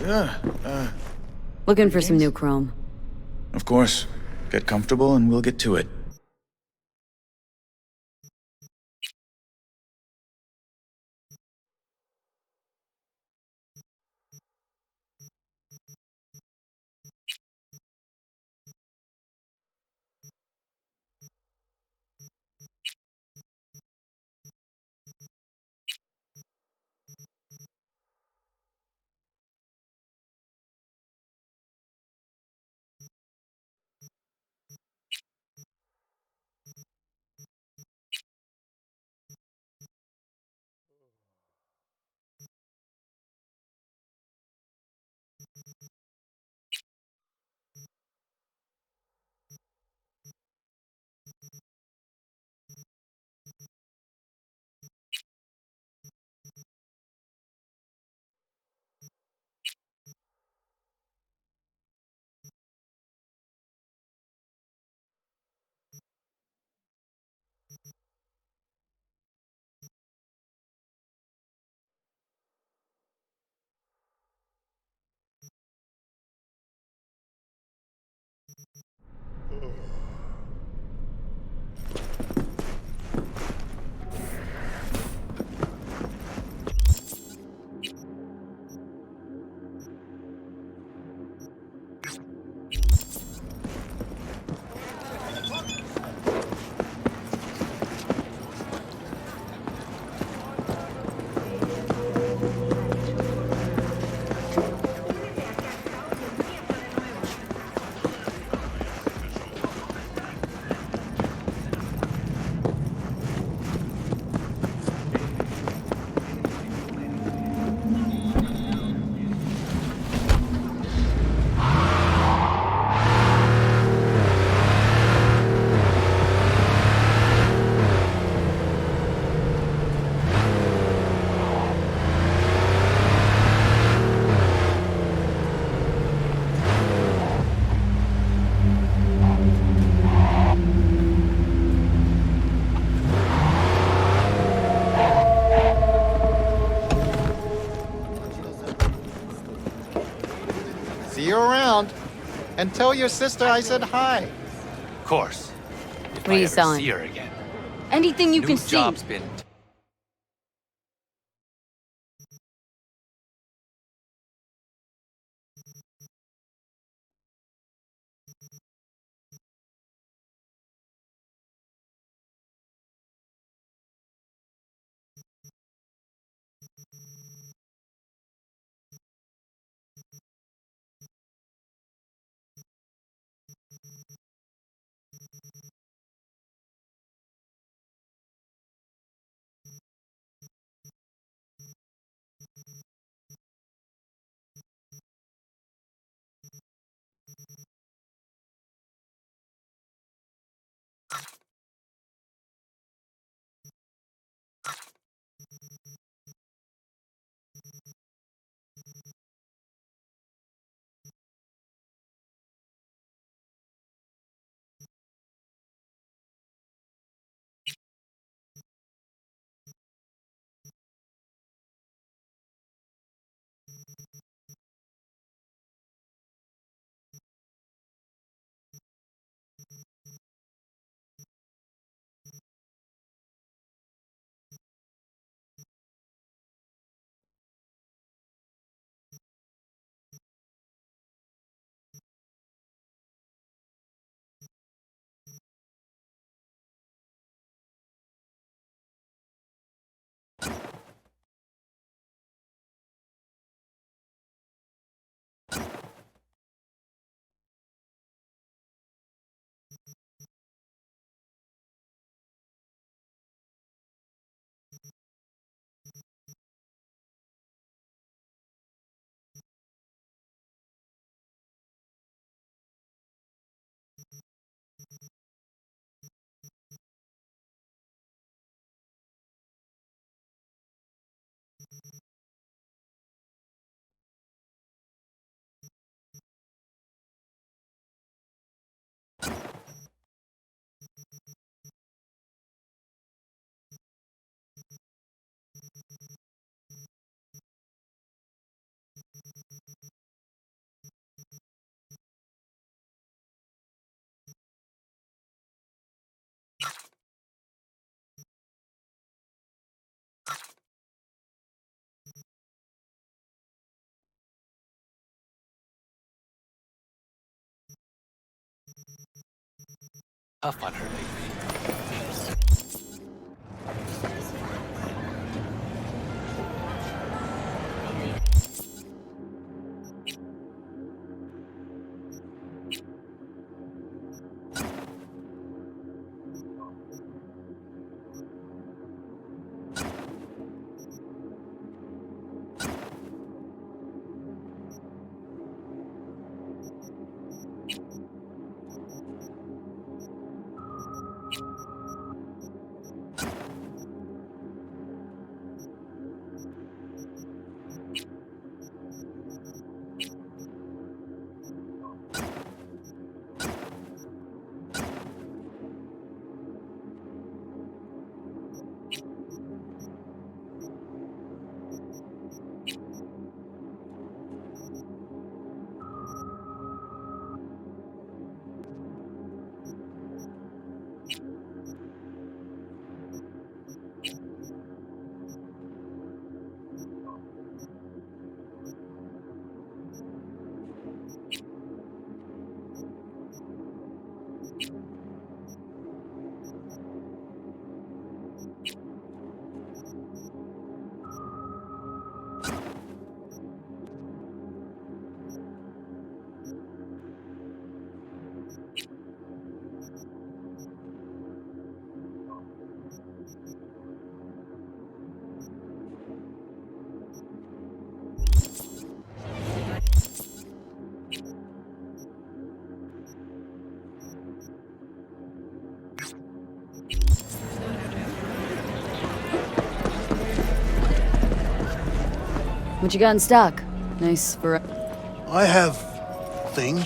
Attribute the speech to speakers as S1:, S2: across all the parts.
S1: Looking for some new chrome.
S2: Of course. Get comfortable and we'll get to it.
S3: See you around. And tell your sister I said hi.
S4: Of course. If
S1: What are
S4: I
S1: you
S4: ever
S1: selling?
S4: see her again.
S1: Anything you
S4: New
S1: can see.
S4: job's been tough on her lately.
S1: What you got in stock? Nice for...
S5: I have... thing.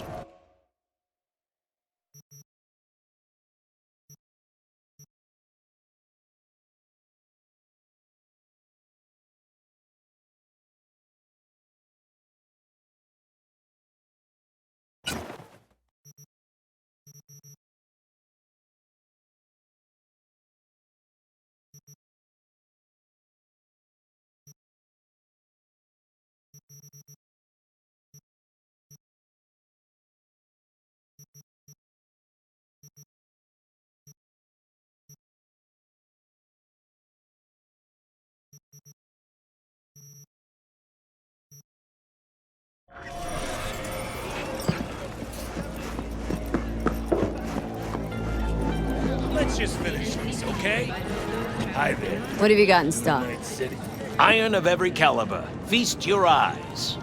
S6: Let's just finish this, okay? Hi there,
S1: What have you got in stock?
S6: Night City. Iron of every caliber. Feast your eyes.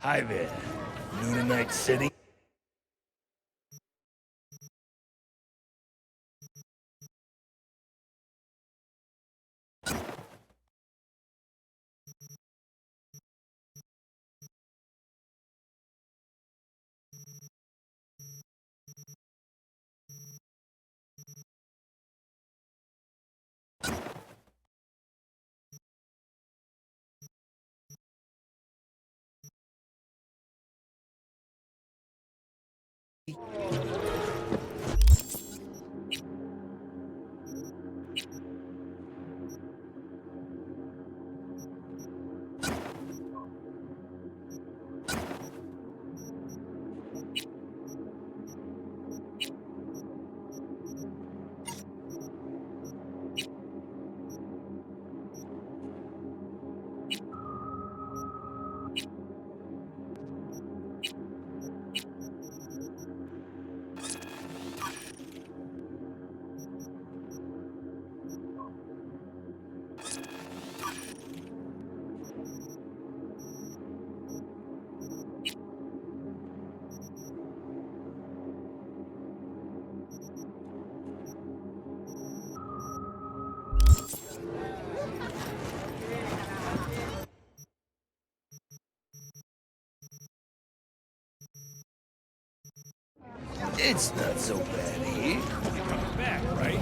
S6: Hi there. New to Night City? It's not so bad here. You're coming back, right?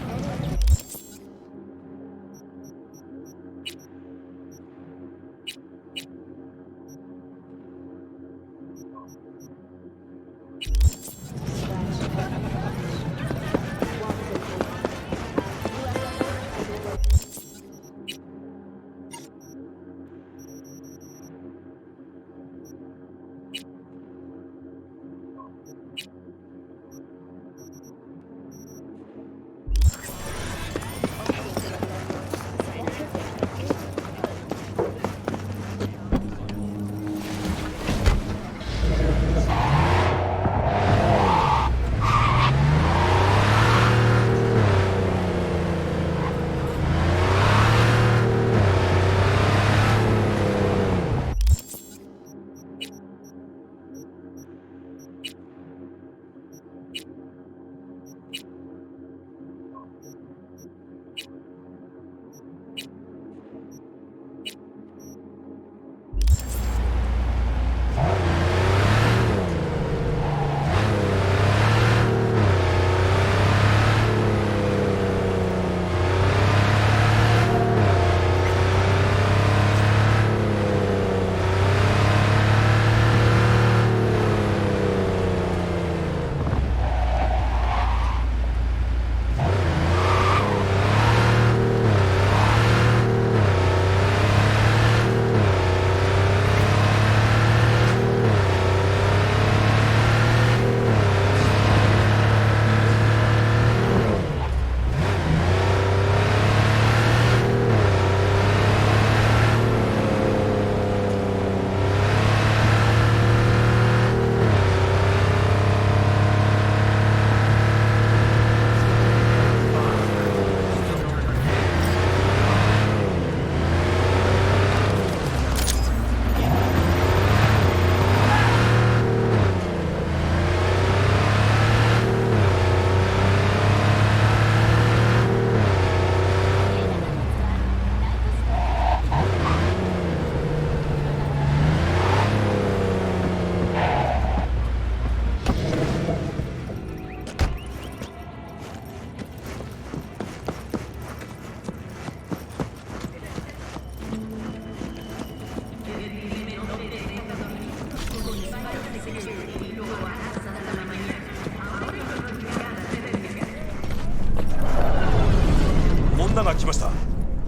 S6: Mondaが来ました。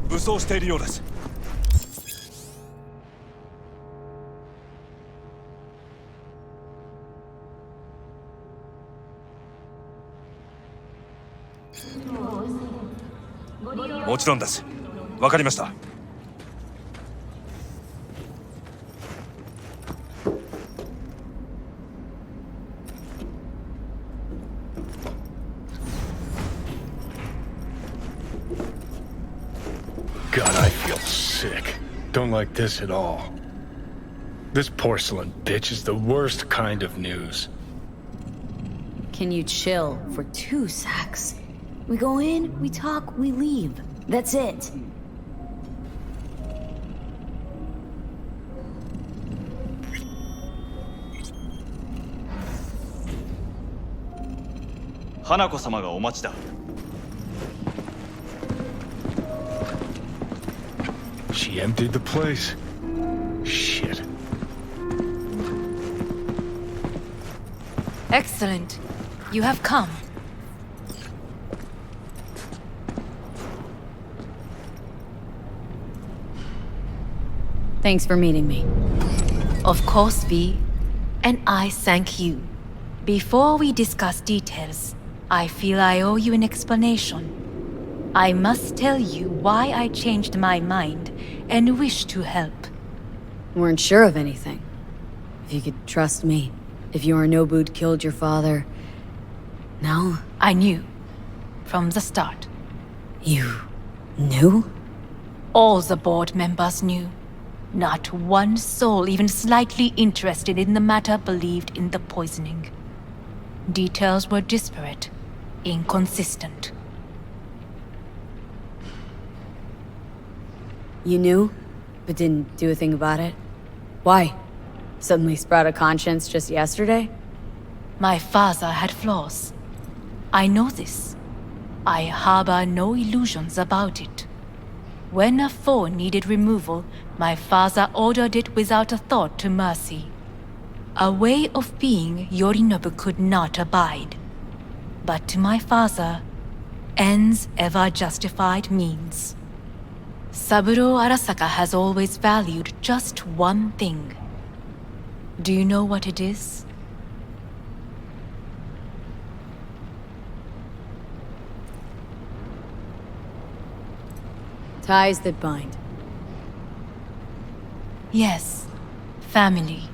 S6: 武装しているようです。もちろんです。わかりました。
S7: God, I feel sick. Don't like this at all.
S6: This porcelain bitch is the worst kind of news.
S1: Can you chill for 2 secs? We go in, we talk, we leave. That's it.
S7: Hanako-samaがお待ちだ。
S6: She emptied the place. Shit.
S4: Excellent. You have come.
S1: Thanks for meeting me.
S4: Of course, V. And I thank you. Before we discuss details, I feel I owe you an explanation. I must tell you why I changed my mind and wish to help.
S1: Weren't sure of anything. If you could trust me. If Yorinobu'd killed your father. No?
S4: I knew. From the start.
S1: You knew?
S4: All the board members knew. Not one soul even slightly interested in the matter believed in the poisoning. Details were disparate, inconsistent.
S1: You knew, but didn't do a thing about it? Why? Suddenly sprout a conscience just yesterday?
S4: My father had flaws. I know this. I harbor no illusions about it. When a foe needed removal, my father ordered it without a thought to mercy. A way of being Yorinobu could not abide. But to my father, ends ever justified means. Saburo Arasaka has always valued just one thing. Do you know what it is?
S1: Ties that bind.
S4: Yes, family.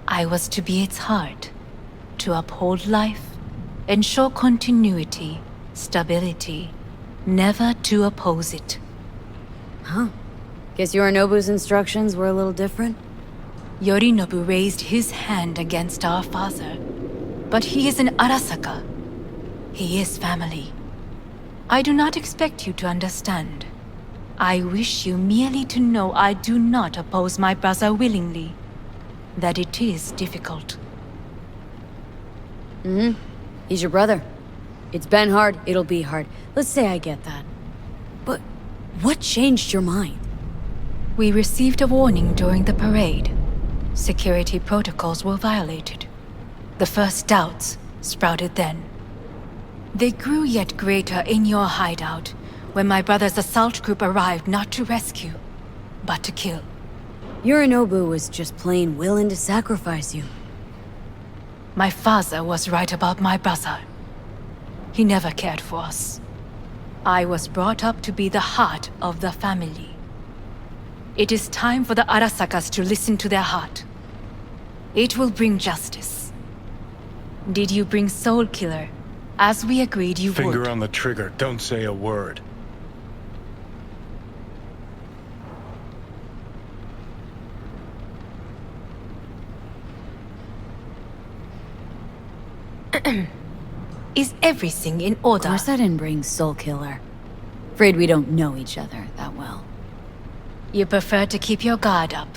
S4: I was to be its heart, to uphold life, ensure continuity, stability, never to oppose it.
S1: Huh. Guess Yorinobu's instructions were a little different?
S4: Yorinobu raised his hand against our father, but he is an Arasaka. He is family. I do not expect you to understand. I wish you merely to know I do not oppose my brother willingly. That it is difficult.
S1: He's your brother. It's been hard, it'll be hard. Let's say I get that. But what changed your mind?
S4: We received a warning during the parade. Security protocols were violated. The first doubts sprouted then. They grew yet greater in your hideout, when my brother's assault group arrived not to rescue, but to kill.
S1: Yorinobu was just plain willing to sacrifice you.
S4: My father was right about my brother. He never cared for us. I was brought up to be the heart of the family. It is time for the Arasakas to listen to their heart. It will bring justice. Did you bring Soul Killer, as we agreed you would?
S6: Finger on the trigger, don't say a word.
S4: Is everything in
S1: Of
S4: order?
S1: course I didn't bring Soul Killer. Afraid we don't know each other that well.
S4: You prefer to keep your guard up.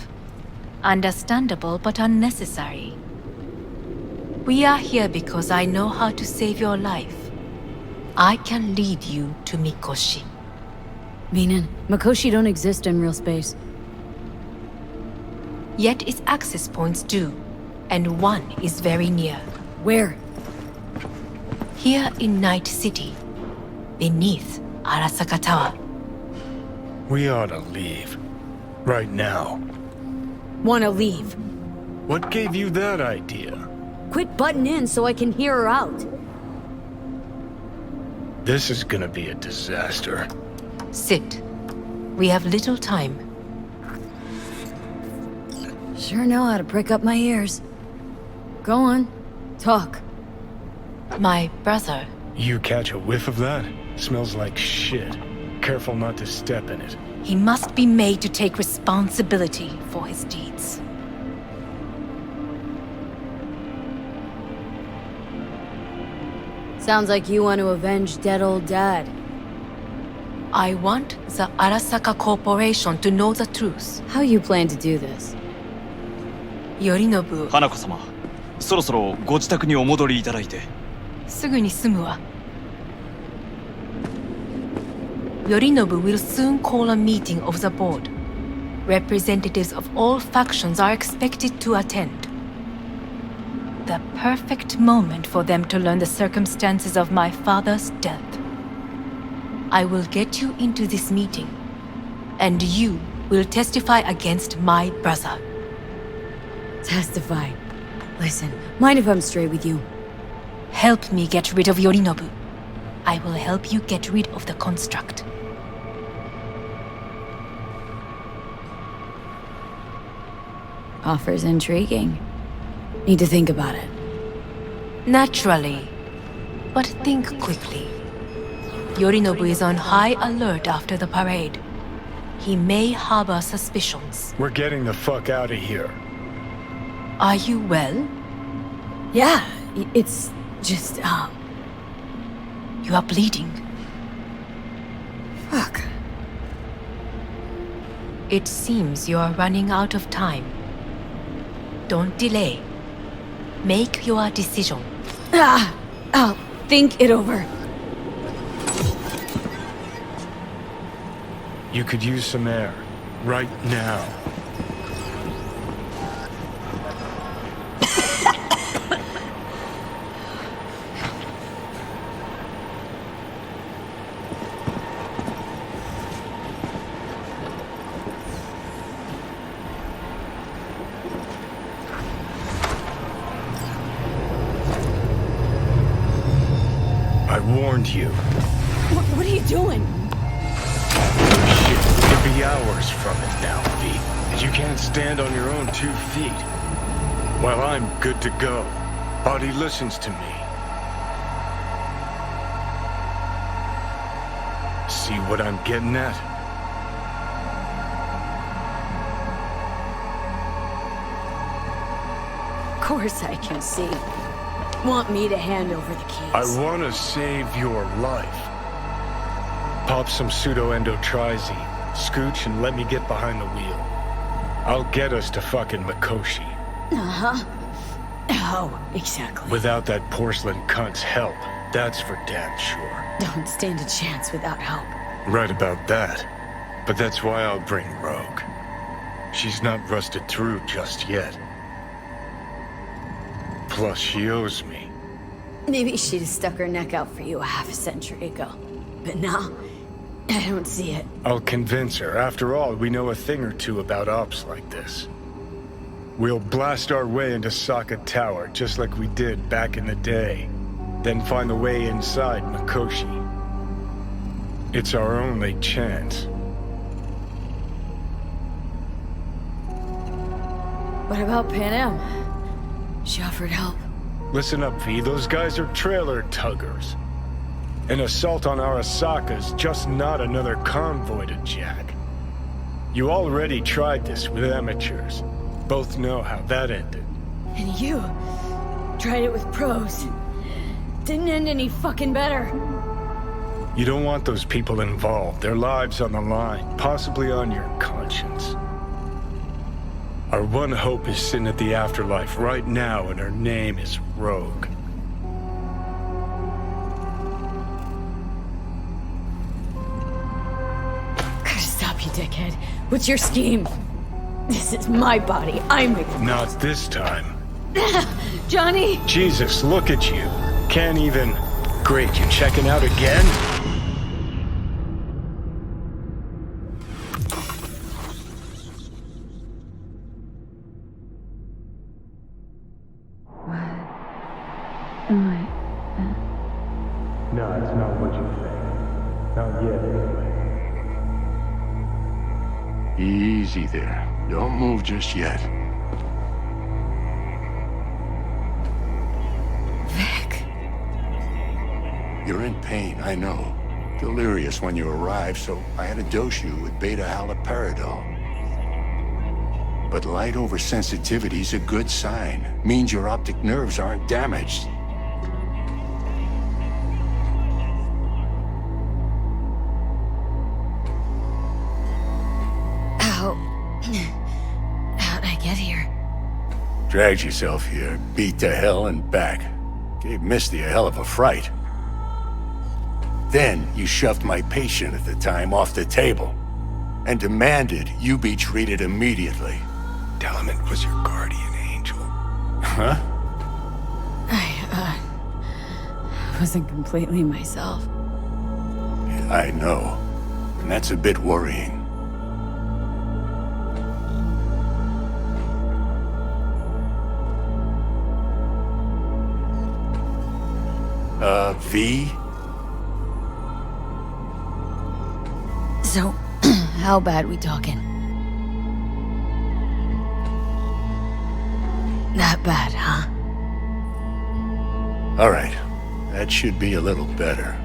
S4: Understandable but unnecessary. We are here because I know how to save your life. I can lead you to Mikoshi.
S1: Meaning, Mikoshi don't exist in real space.
S4: Yet its access points do, and one is very near.
S1: Where?
S4: Here in Night City, beneath Arasaka Tower.
S6: We ought to leave. Right now.
S1: Wanna leave.
S6: What gave you that idea?
S1: Quit butting in so I can hear her out.
S6: This is gonna be a disaster.
S4: Sit. We have little time.
S1: Sure know how to prick up my ears. Go on. Talk.
S4: My brother.
S6: You catch a whiff of that? Smells like shit.
S8: careful not to step in it.
S4: He must be made to take responsibility for his deeds.
S1: Sounds like you want to avenge dead old dad.
S4: I want the Arasaka Corporation to know the truth.
S1: How you plan to do this?
S4: Yorinobu,
S7: 花子様、そろそろご自宅にお戻りいただいて。
S4: すぐに済むわ。Yorinobu will soon call a meeting of the board. Representatives of all factions are expected to attend. The perfect moment for them to learn the circumstances of my father's death. I will get you into this meeting, and you will testify against my brother.
S1: Testify. Listen, mind if I'm straight with you?
S4: Help me get rid of Yorinobu. I will help you get rid of the construct.
S1: Offer's intriguing. Need to think about it.
S4: Naturally. But think quickly. Yorinobu is on high alert after the parade. He may harbor suspicions.
S8: We're getting the fuck out of here.
S4: Are you well?
S1: Yeah, it's just,
S4: You are bleeding.
S1: Fuck.
S4: It seems you are running out of time. Don't delay. Make your decision.
S1: I'll think it over.
S8: You could use some air. Right now. I warned you.
S1: What are you doing?
S8: Shit, could be hours from it now, V. And you can't stand on your own 2 feet. Well, I'm good to go. Body listens to me. See what I'm getting at?
S1: Of course I can see. Want me to hand over the keys?
S8: I want to save your life. Pop some pseudo-endotrizine, scooch, and let me get behind the wheel. I'll get us to fucking Mikoshi.
S1: Uh-huh. Oh, exactly.
S8: Without that porcelain cunt's help, that's for damn sure.
S1: Don't stand a chance without help.
S8: Right about that. But that's why I'll bring Rogue. She's not rusted through just yet. Plus, she owes me.
S1: Maybe she'd have stuck her neck out for you a half a century ago. But now, I don't see it.
S8: I'll convince her. After all, we know a thing or two about ops like this. We'll blast our way into Saka Tower, just like we did back in the day. Then find the way inside Mikoshi. It's our only chance.
S1: What about Pan Am? She offered help.
S8: Listen up, V. Those guys are trailer tuggers. An assault on Arasaka's just not another convoy to jack. You already tried this with amateurs. Both know how that ended.
S1: And you tried it with pros. Didn't end any fucking better.
S8: You don't want those people involved, their lives on the line, possibly on your conscience. Our one hope is sitting at the afterlife right now, and her name is Rogue.
S1: Gotta stop you, dickhead. What's your scheme? This is my body. I'm the...
S8: Not this time.
S1: Johnny!
S8: Jesus, look at you. Can't even... Great, you checking out again? No, it's not what you think. Not yet, anyway.
S9: Easy there. Don't move just yet.
S1: Vic.
S9: You're in pain, I know. delirious when you arrived, so I had to dose you with beta-haloperidol. But light oversensitivity is a good sign. Means your optic nerves aren't damaged.
S1: How'd I get here?
S9: Dragged yourself here, beat to hell and back. Gave Misty a hell of a fright. Then you shoved my patient at the time off the table and demanded you be treated immediately.
S8: Tell him it was your guardian angel.
S9: Huh?
S1: I wasn't completely myself.
S9: I know. And that's a bit worrying. V?
S1: So, how bad we talking? That bad, huh?
S9: All right. That should be a little better.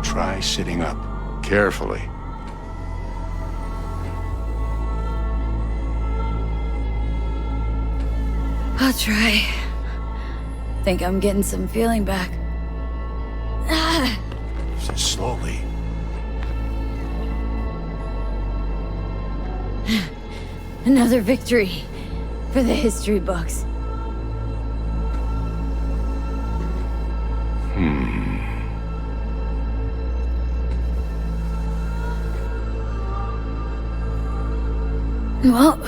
S9: Try sitting up. Carefully.
S1: I'll try. Think I'm getting some feeling back.
S9: Just slowly.
S1: Another victory for the history books. Well,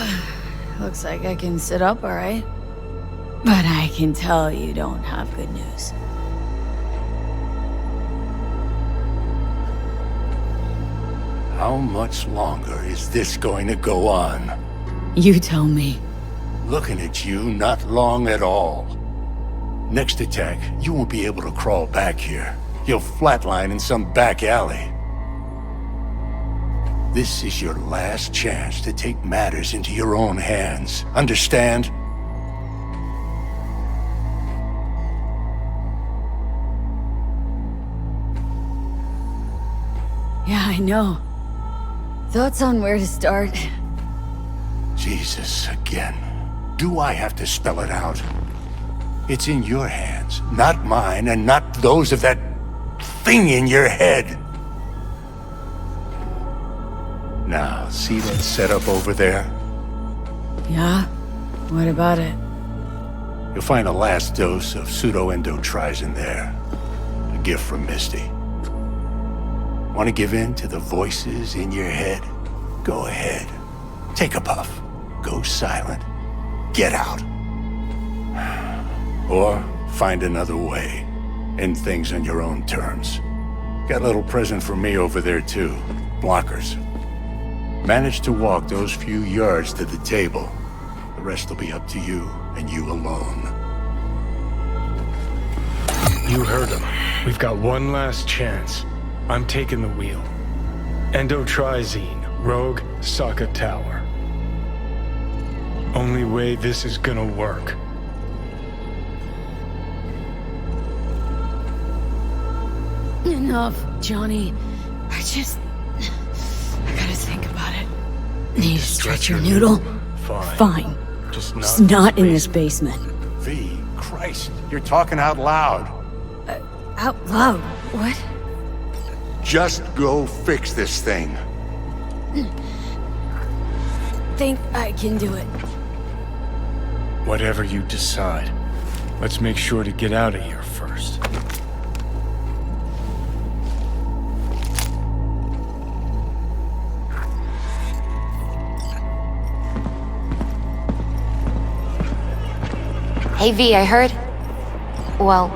S1: looks like I can sit up all right. But I can tell you don't have good news.
S9: How much longer is this going to go on?
S1: You tell me.
S9: Looking at you, not long at all. Next attack, you won't be able to crawl back here. You'll flatline in some back alley. This is your last chance to take matters into your own hands. Understand?
S1: Yeah, I know. Thoughts on where to start?
S9: Jesus, again. Do I have to spell it out? It's in your hands, not mine, and not those of that thing in your head. Now, see that setup over there?
S1: Yeah? What about it?
S9: You'll find a last dose of pseudo-endotrizin there. A gift from Misty. Want to give in to the voices in your head? Go ahead. Take a puff. Go silent. Get out. Or find another way. End things on your own terms. Got a little present for me over there too. Blockers. Manage to walk those few yards to the table. The rest will be up to you, and you alone.
S8: You heard him. We've got one last chance. I'm taking the wheel. Endotrizine, Rogue, Arasaka Tower. Only way this is gonna work.
S1: Enough, Johnny. I gotta think about it. Need to stretch your noodle? Fine. Just not in this basement.
S9: V, Christ, you're talking out loud.
S1: Out loud? What?
S9: Just go fix this thing.
S1: Think I can do it.
S8: Whatever you decide. Let's make sure to get out of here first.
S10: Hey V, I heard... Well,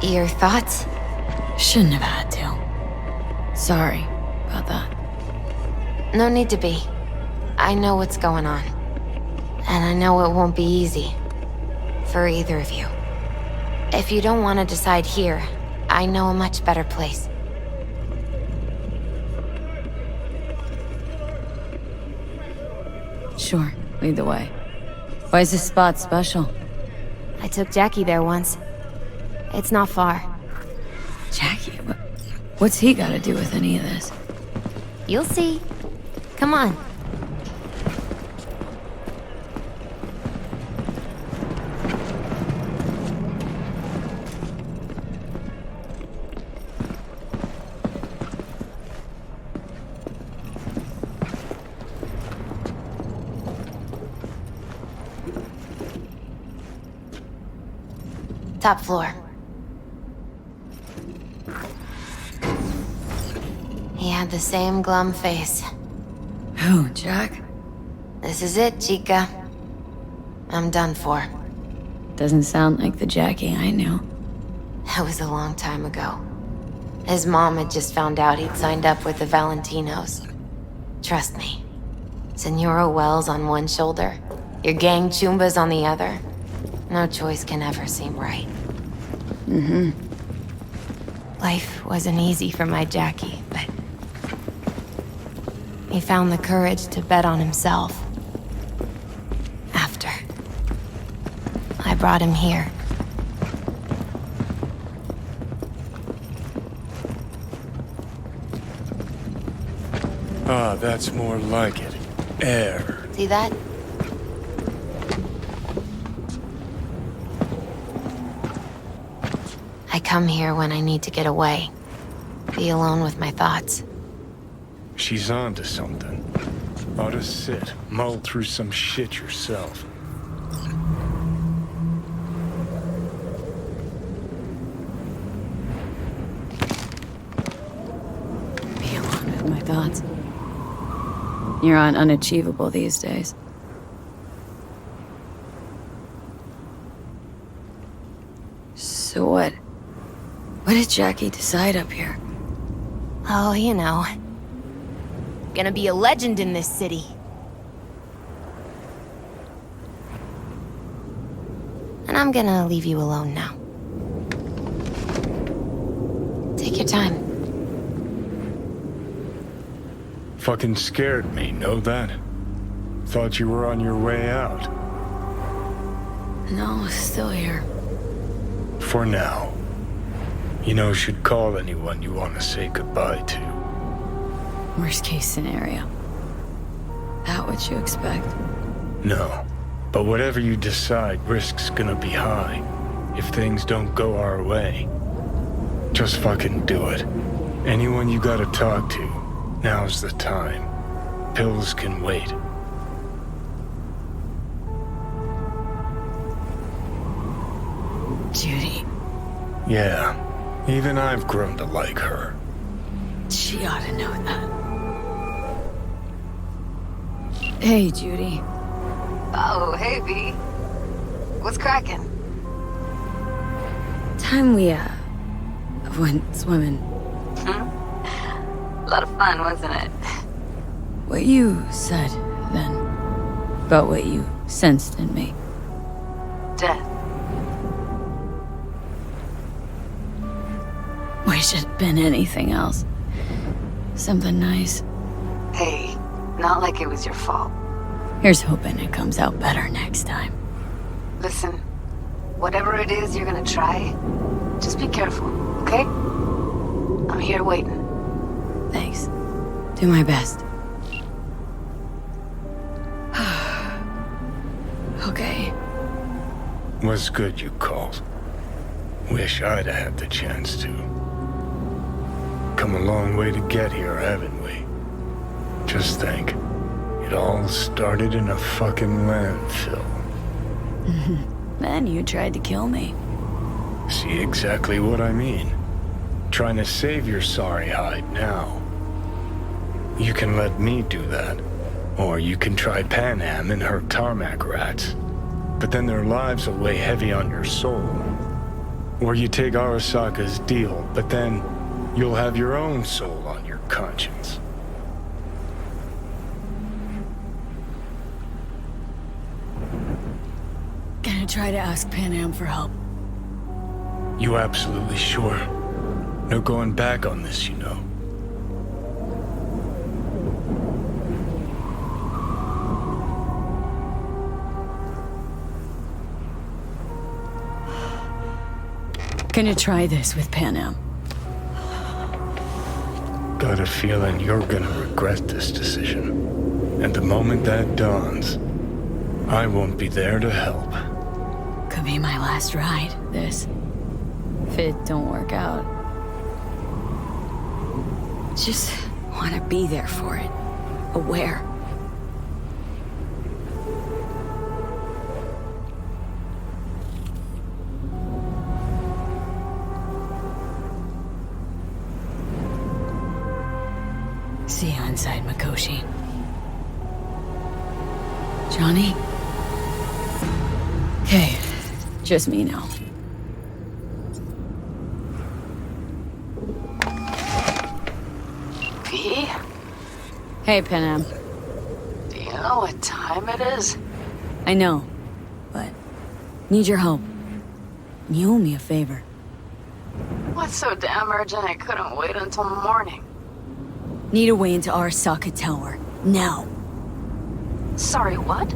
S10: your thoughts?
S1: Shouldn't have had to. Sorry about that.
S10: No need to be. I know what's going on. And I know it won't be easy. For either of you. If you don't want to decide here, I know a much better place.
S1: Sure, lead the way. Why is this spot special?
S10: I took Jackie there once. It's not far.
S1: Jackie? What's he got to do with any of this?
S10: You'll see. Come on. Top floor. He had the same glum face.
S1: Who, Jack?
S10: This is it, chica. I'm done for.
S1: Doesn't sound like the Jackie I knew.
S10: That was a long time ago. His mom had just found out he'd signed up with the Valentinos. Trust me. Senora Wells on one shoulder, your gang Chumbas on the other. No choice can ever seem right. Life wasn't easy for my Jackie, but he found the courage to bet on himself. After I brought him here.
S8: Ah, that's more like it. Air.
S10: See that? I come here when I need to get away. Be alone with my thoughts.
S8: She's on to something. Ought to sit, mull through some shit yourself.
S1: Be alone with my thoughts. You're on unachievable these days. So what? What did Jackie decide up here?
S10: Oh, you know. Gonna be a legend in this city. And I'm gonna leave you alone now. Take your time.
S8: Fucking scared me, know that? Thought you were on your way out.
S1: No, still here.
S8: For now. You know, should call anyone you want to say goodbye to.
S1: Worst case scenario. That what you expect?
S8: No. But whatever you decide, risk's gonna be high. If things don't go our way. Just fucking do it. Anyone you gotta talk to, now's the time. Pills can wait.
S1: Judy.
S8: Yeah. Even I've grown to like her.
S1: She ought to know that. Hey, Judy.
S11: Oh, hey, V. What's cracking?
S1: Time we, went swimming.
S11: A lot of fun, wasn't it?
S1: What you said, then, about what you sensed in me.
S11: Death.
S1: Wish it'd been anything else. Something nice.
S11: Hey, not like it was your fault.
S1: Here's hoping it comes out better next time.
S11: Listen, whatever it is you're gonna try, just be careful, okay? I'm here waiting.
S1: Thanks. Do my best. Okay.
S8: Was good you called. Wish I'd had the chance to. Come a long way to get here, haven't we? Just think. It all started in a fucking landfill.
S1: Then you tried to kill me.
S8: See exactly what I mean. Trying to save your sorry hide now. You can let me do that. Or you can try Panam and her tarmac rats. But then their lives will weigh heavy on your soul. Or you take Arasaka's deal, but then you'll have your own soul on your conscience.
S1: Gonna try to ask Panam for help.
S8: You absolutely sure? No going back on this, you know.
S1: Gonna try this with Panam.
S8: got a feeling you're gonna regret this decision. And the moment that dawns, I won't be there to help.
S1: Could be my last ride, this. If it don't work out. Just want to be there for it. Aware. See you inside, Mikoshi. Johnny? Okay, just me now.
S11: V?
S1: Hey, Panam.
S11: Do you know what time it is?
S1: I know, but need your help. You owe me a favor.
S11: What's so damn urgent I couldn't wait until morning?
S1: Need a way into Arasaka Tower. Now.
S11: Sorry, what?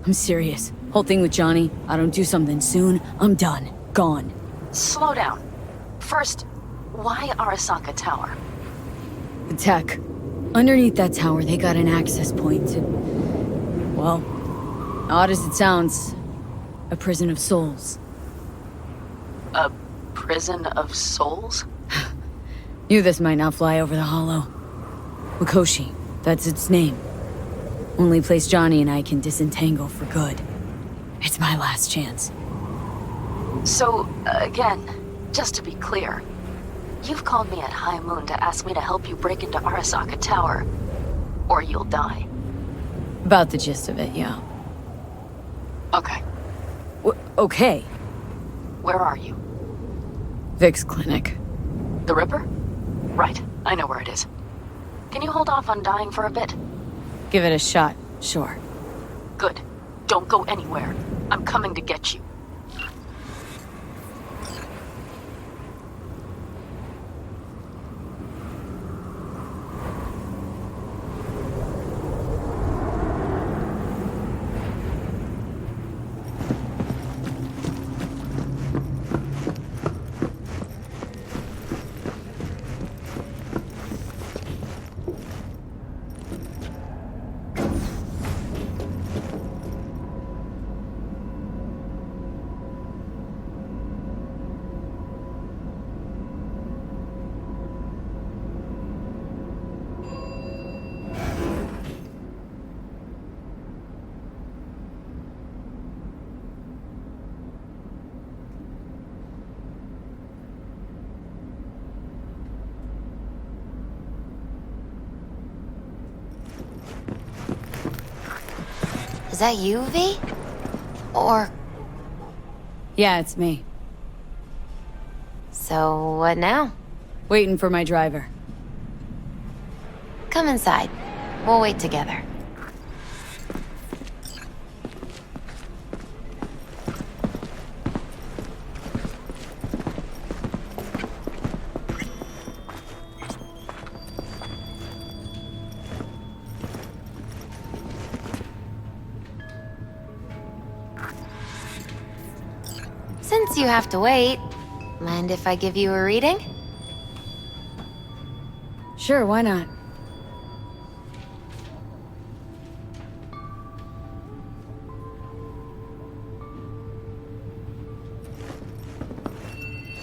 S1: I'm serious. Whole thing with Johnny, I don't do something soon, I'm done. Gone.
S11: Slow down. First, why Arasaka Tower?
S1: The tech. Underneath that tower, they got an access point to... well, odd as it sounds, a prison of souls.
S11: A prison of souls?
S1: Knew this might not fly over the hollow. Mikoshi, that's its name. Only place Johnny and I can disentangle for good. It's my last chance.
S11: So, again, just to be clear, you've called me at high moon to ask me to help you break into Arasaka Tower, or you'll die.
S1: About the gist of it, yeah.
S11: Okay.
S1: Okay.
S11: Where are you?
S1: Vic's clinic.
S11: The Ripper? Right, I know where it is. Can you hold off on dying for a bit?
S1: Give it a shot, sure.
S11: Good. Don't go anywhere. I'm coming to get you.
S10: Is that you, V? Or...
S1: Yeah, it's me.
S10: So, what now?
S1: Waiting for my driver.
S10: Come inside. We'll wait together. Since you have to wait, mind if I give you a reading?
S1: Sure, why not?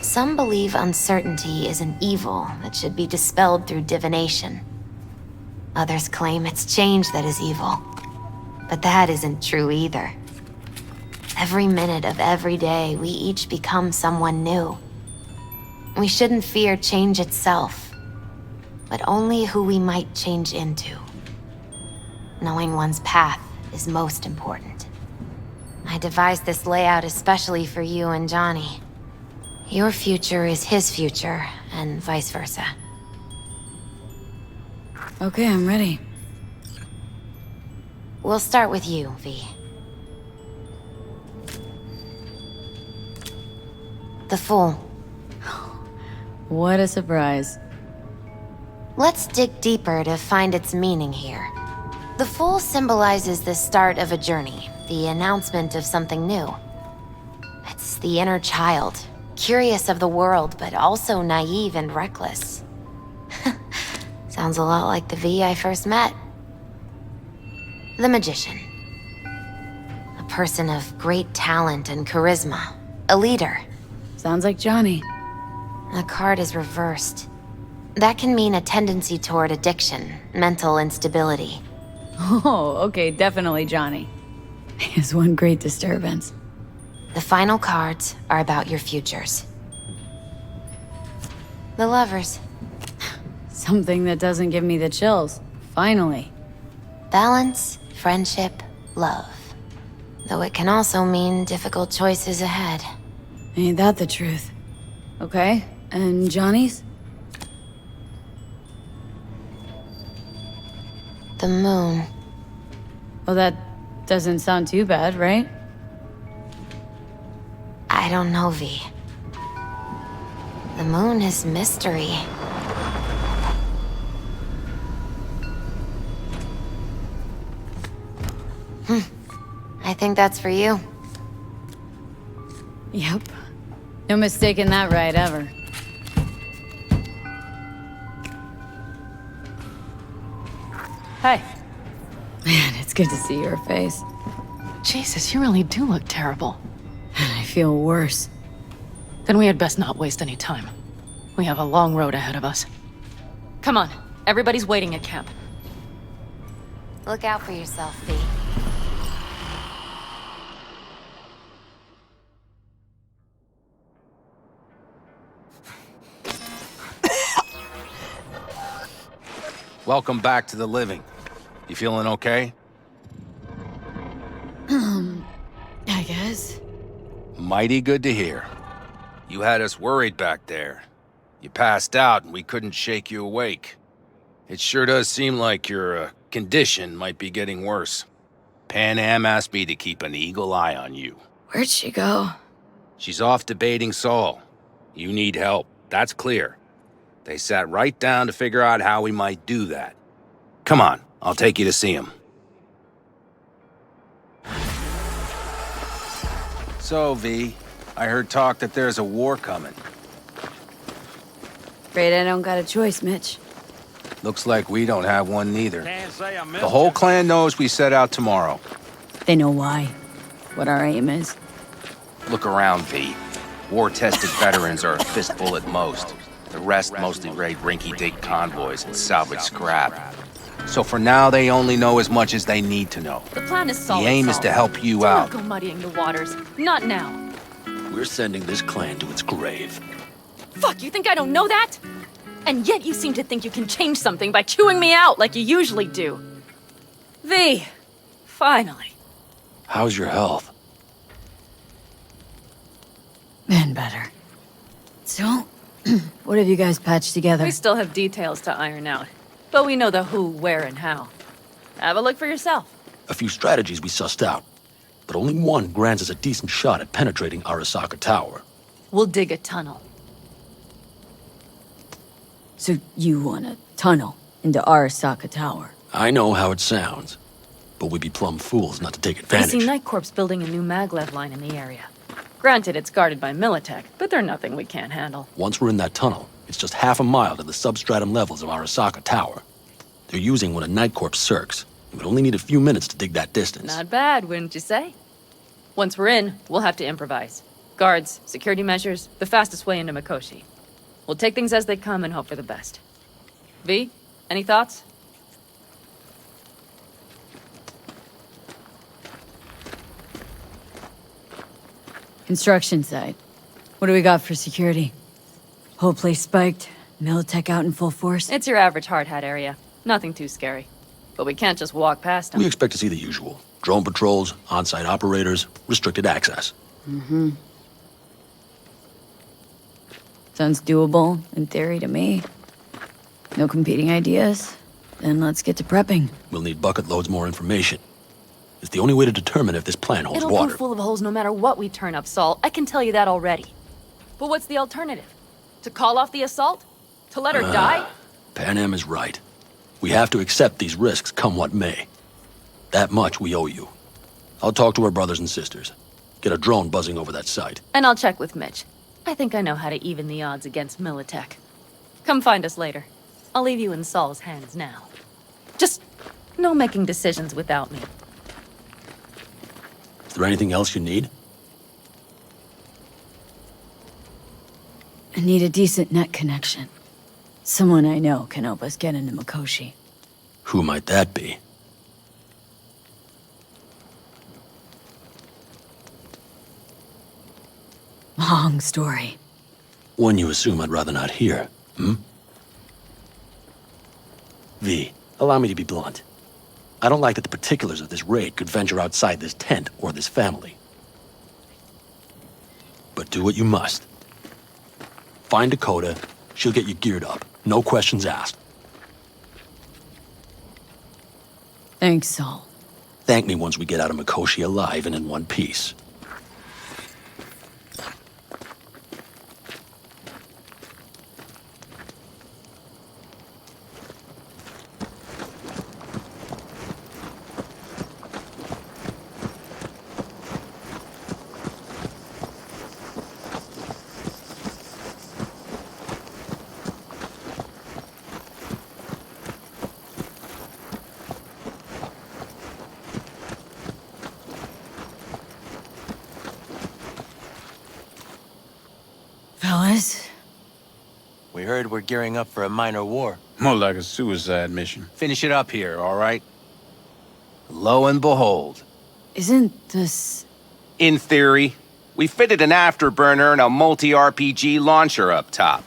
S10: Some believe uncertainty is an evil that should be dispelled through divination. Others claim it's change that is evil. But that isn't true either. Every minute of every day, we each become someone new. We shouldn't fear change itself, but only who we might change into. Knowing one's path is most important. I devised this layout especially for you and Johnny. Your future is his future, and vice versa.
S1: Okay, I'm ready.
S10: We'll start with you, V. The Fool.
S1: What a surprise.
S10: Let's dig deeper to find its meaning here. The Fool symbolizes the start of a journey, the announcement of something new. It's the inner child, curious of the world, but also naive and reckless. Sounds a lot like the V I first met. The magician. A person of great talent and charisma. A leader.
S1: Sounds like Johnny.
S10: The card is reversed. That can mean a tendency toward addiction, mental instability.
S1: Oh, okay, definitely Johnny. He's one great disturbance.
S10: The final cards are about your futures. The lovers.
S1: Something that doesn't give me the chills. Finally.
S10: Balance, friendship, love. Though it can also mean difficult choices ahead.
S1: Ain't that the truth? Okay, and Johnny's?
S10: The moon.
S1: Well, that doesn't sound too bad, right?
S10: I don't know, V. The moon is mystery. I think that's for you.
S1: Yep. No mistaking that right, ever.
S11: Hey.
S1: Man, it's good to see your face.
S11: Jesus, you really do look terrible.
S1: And I feel worse.
S11: Then we had best not waste any time. We have a long road ahead of us. Come on, everybody's waiting at camp.
S10: Look out for yourself, V.
S12: Welcome back to the living. You feeling okay?
S1: I guess.
S12: Mighty good to hear. You had us worried back there. You passed out and we couldn't shake you awake. It sure does seem like your condition might be getting worse. Pan Am asked me to keep an eagle eye on you.
S1: Where'd she go?
S12: She's off debating Saul. You need help, that's clear. They sat right down to figure out how we might do that. Come on, I'll take you to see him. So, V, I heard talk that there's a war coming.
S1: Afraid I don't got a choice, Mitch.
S12: Looks like we don't have one neither. The whole clan knows we set out tomorrow.
S1: They know why. What our aim is.
S12: Look around, V. War-tested veterans are a fistful at most. The rest mostly raid rinky-dink convoys and salvage scrap. So for now, they only know as much as they need to know.
S11: The plan is solid.
S12: The aim is to help you out.
S11: Don't go muddying the waters. Not now.
S9: We're sending this clan to its grave.
S11: Fuck, you think I don't know that? And yet you seem to think you can change something by chewing me out like you usually do. V, finally.
S9: How's your health?
S1: Been better. So, what have you guys patched together?
S11: We still have details to iron out. But we know the who, where, and how. Have a look for yourself.
S9: A few strategies we sussed out, but only one grants us a decent shot at penetrating Arasaka Tower.
S11: We'll dig a tunnel.
S1: So you want a tunnel into Arasaka Tower?
S9: I know how it sounds, but we'd be plumb fools not to take
S11: I
S9: advantage.
S11: see Night Corp's building a new maglev line in the area. Granted, it's guarded by Militech, but they're nothing we can't handle.
S9: Once we're in that tunnel, it's just half a mile to the substratum levels of Arasaka Tower. They're using one of Night Corp's circs. It would only need a few minutes to dig that distance.
S11: Not bad, wouldn't you say? Once we're in, we'll have to improvise. Guards, security measures, the fastest way into Mikoshi. We'll take things as they come and hope for the best. V, any thoughts?
S1: Construction site. What do we got for security? Whole place spiked, Militech out in full force?
S11: It's your average hard hat area. Nothing too scary. But we can't just walk past them.
S9: We expect to see the usual. Drone patrols, on-site operators, restricted access.
S1: Mm-hmm. Sounds doable, in theory, to me. No competing ideas? Then let's get to prepping.
S9: We'll need bucket loads more information. It's the only way to determine if this plan holds
S11: It'll
S9: water.
S11: prove full of holes no matter what we turn up, Saul. I can tell you that already. But what's the alternative? To call off the assault? To let her die?
S9: Pan Am is right. We have to accept these risks, come what may. That much we owe you. I'll talk to our brothers and sisters. Get a drone buzzing over that site.
S11: And I'll check with Mitch. I think I know how to even the odds against Militech. Come find us later. I'll leave you in Saul's hands now. Just no making decisions without me.
S13: Is there anything else you need?
S1: I need a decent net connection. Someone I know can help us get into Mikoshi.
S13: Who might that be?
S1: Long story.
S13: One you assume I'd rather not hear, hmm? V, allow me to be blunt. I don't like that the particulars of this raid could venture outside this tent or this family. But do what you must. Find Dakota, she'll get you geared up. No questions asked.
S1: Thanks, Saul.
S13: Thank me once we get out of Mikoshi alive and in one piece.
S1: Fellas?
S14: We heard we're gearing up for a minor war.
S12: More like a suicide mission.
S14: Finish it up here, all right? Lo and behold.
S1: Isn't this...
S12: In theory, we fitted an afterburner and a multi-RPG launcher up top.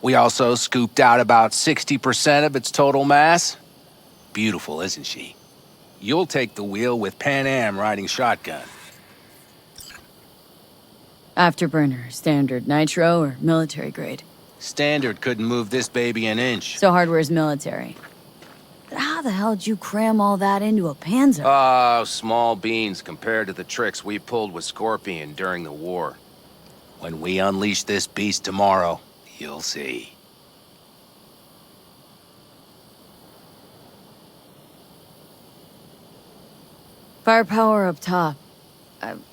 S12: We also scooped out about 60% of its total mass. Beautiful, isn't she? You'll take the wheel with Pan Am riding shotgun.
S1: Afterburner, standard, nitro, or military grade?
S12: Standard couldn't move this baby an inch.
S1: So hardware's military. But how the hell did you cram all that into a Panzer?
S12: Oh, small beans compared to the tricks we pulled with Scorpion during the war. When we unleash this beast tomorrow, you'll see.
S1: Firepower up top.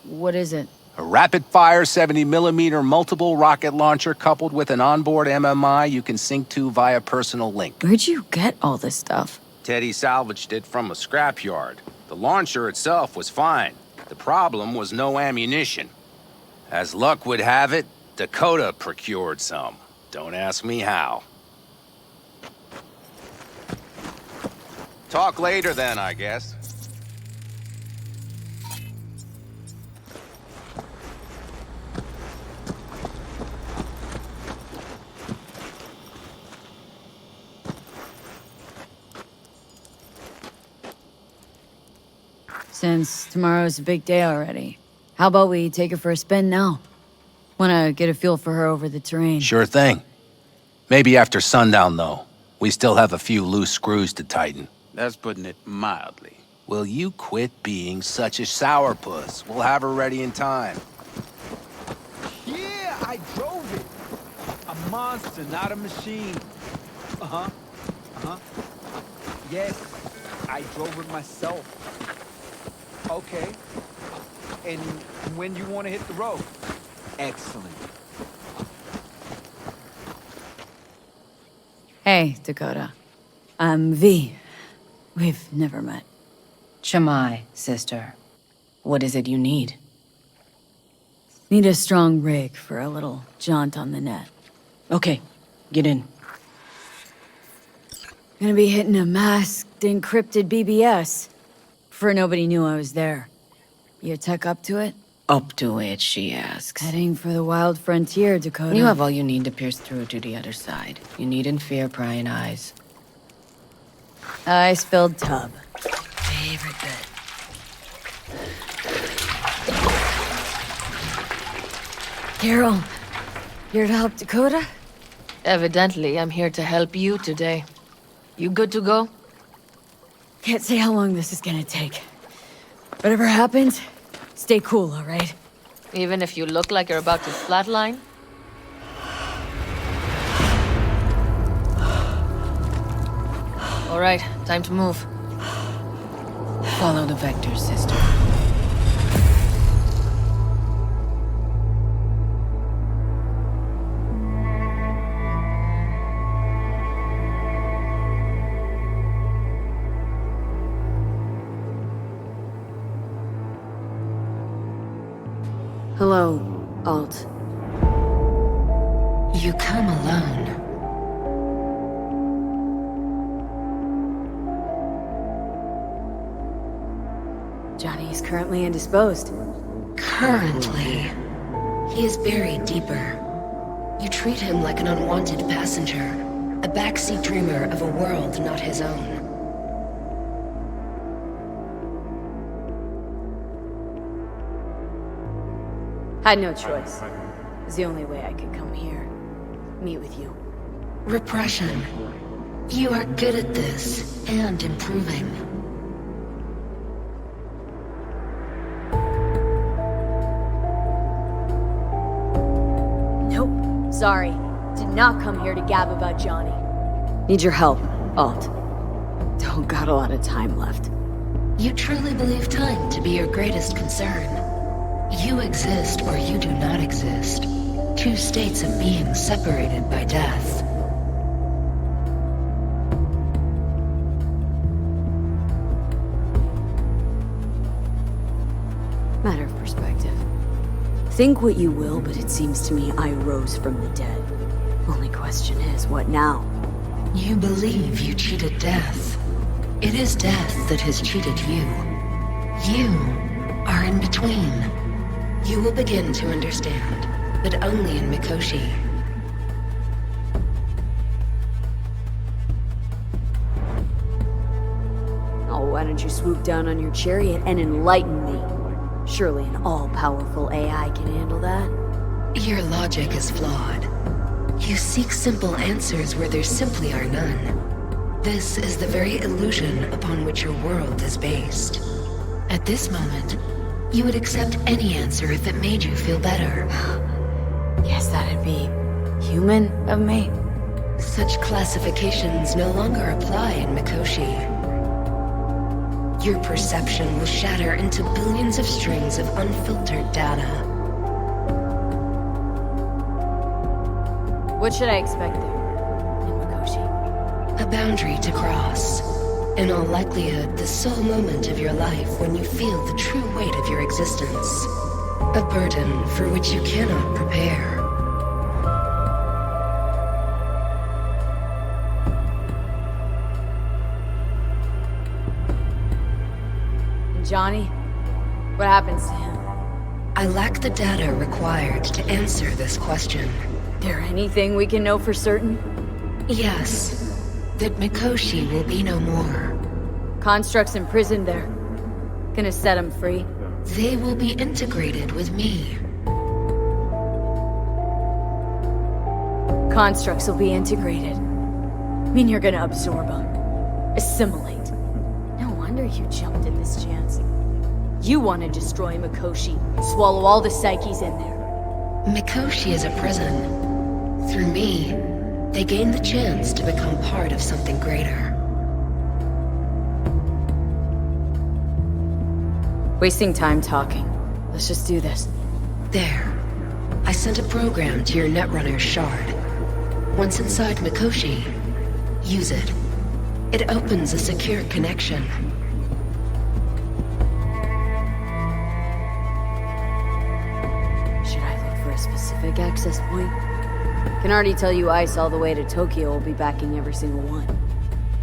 S1: What is it?
S12: A rapid-fire 70mm multiple rocket launcher coupled with an onboard MMI you can sync to via personal link.
S1: Where'd you get all this stuff?
S12: Teddy salvaged it from a scrapyard. The launcher itself was fine. The problem was no ammunition. As luck would have it, Dakota procured some. Don't ask me how. Talk later then, I guess.
S1: Since tomorrow's a big day already, how about we take her for a spin now? Wanna get a feel for her over the terrain.
S12: Sure thing. Maybe after sundown, though. We still have a few loose screws to tighten.
S2: That's putting it mildly.
S12: Will you quit being such a sourpuss? We'll have her ready in time.
S6: Yeah, I drove it. A monster, not a machine. Uh-huh. Uh-huh. Yes, I drove it myself. Okay. And when you want to hit the road? Excellent.
S1: Hey, Dakota. I'm V. We've never met.
S15: Shamai, sister. What is it you need?
S1: Need a strong rig for a little jaunt on the net.
S15: Okay, get in.
S1: Gonna be hitting a masked, encrypted BBS. Before nobody knew I was there. You tech up to it?
S15: Up to it, she asks.
S1: Heading for the wild frontier, Dakota.
S15: You have all you need to pierce through to the other side. You needn't fear prying eyes.
S1: Ice-filled tub. Favorite bit. Carol, here to help Dakota?
S15: Evidently, I'm here to help you today. You good to go?
S1: Can't say how long this is gonna take. Whatever happens, stay cool, all right?
S15: Even if you look like you're about to flatline? All right, time to move. Follow the vector, sister.
S1: Hello, Alt.
S10: You come alone.
S1: Johnny is currently indisposed.
S10: Currently. He is buried deeper. You treat him like an unwanted passenger, a backseat dreamer of a world not his own.
S1: Had no choice. It was the only way I could come here. Meet with you.
S10: Repression. You are good at this, and improving.
S1: Nope. Sorry. Did not come here to gab about Johnny. Need your help, Alt. Don't got a lot of time left.
S10: You truly believe time to be your greatest concern. You exist or you do not exist. Two states of being separated by death.
S1: Matter of perspective. Think what you will, but it seems to me I rose from the dead. Only question is, what now?
S10: You believe you cheated death. It is death that has cheated you. You are in between. You will begin to understand, but only in Mikoshi.
S1: Oh, why don't you swoop down on your chariot and enlighten me? Surely an all-powerful AI can handle that.
S10: Your logic is flawed. You seek simple answers where there simply are none. This is the very illusion upon which your world is based. At this moment, you would accept any answer if it made you feel better.
S1: Guess that'd be human of me.
S10: Such classifications no longer apply in Mikoshi. Your perception will shatter into billions of strings of unfiltered data.
S1: What should I expect there, in Mikoshi?
S10: A boundary to cross. In all likelihood, the sole moment of your life when you feel the true weight of your existence. A burden for which you cannot prepare.
S1: And Johnny? What happens to him?
S10: I lack the data required to answer this question.
S1: There anything we can know for certain?
S10: Yes. That Mikoshi will be no more.
S1: Constructs imprisoned there. Gonna set him free?
S10: They will be integrated with me.
S1: Constructs will be integrated. Mean you're gonna absorb them. Assimilate. No wonder you jumped at this chance. You want to destroy Mikoshi. Swallow all the psyches in there.
S10: Mikoshi is a prison. Through me, they gain the chance to become part of something greater.
S1: Wasting time talking. Let's just do this.
S10: There. I sent a program to your Netrunner's shard. Once inside Mikoshi, use it. It opens a secure connection.
S1: Should I look for a specific access point? Can already tell you Ice all the way to Tokyo will be backing every single one.